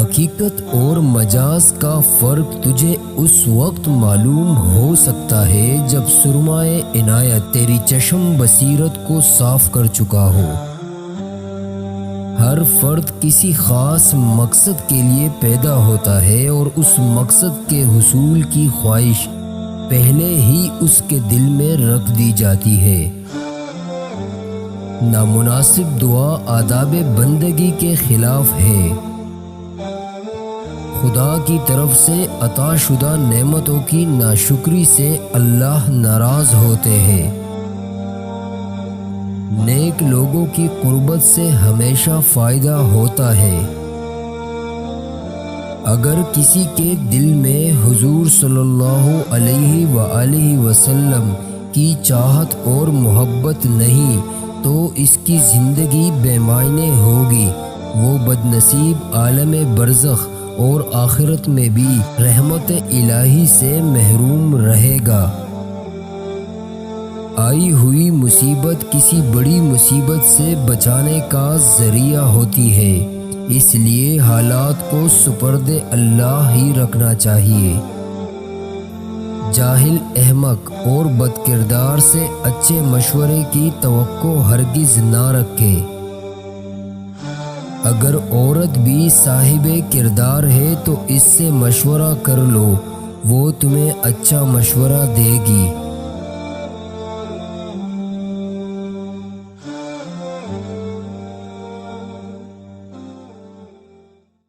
حقیقت اور مجاز کا فرق تجھے اس وقت معلوم ہو سکتا ہے جب سرمائے عنایت تیری چشم بصیرت کو صاف کر چکا ہو۔ ہر فرد کسی خاص مقصد کے لیے پیدا ہوتا ہے اور اس مقصد کے حصول کی خواہش پہلے ہی اس کے دل میں رکھ دی جاتی ہے۔ نامناسب دعا آداب بندگی کے خلاف ہے۔ خدا کی طرف سے عطا شدہ نعمتوں کی ناشکری سے اللہ ناراض ہوتے ہیں۔ نیک لوگوں کی قربت سے ہمیشہ فائدہ ہوتا ہے۔ اگر کسی کے دل میں حضور صلی اللہ علیہ وآلہ وسلم کی چاہت اور محبت نہیں تو اس کی زندگی بے معنی ہوگی۔ وہ بد نصیب عالم برزخ اور آخرت میں بھی رحمت الہی سے محروم رہے گا۔ آئی ہوئی مصیبت کسی بڑی مصیبت سے بچانے کا ذریعہ ہوتی ہے، اس لیے حالات کو سپرد اللہ ہی رکھنا چاہیے۔ جاہل، احمق اور بد کردار سے اچھے مشورے کی توقع ہرگز نہ رکھے۔ اگر عورت بھی صاحب کردار ہے تو اس سے مشورہ کر لو، وہ تمہیں اچھا مشورہ دے گی۔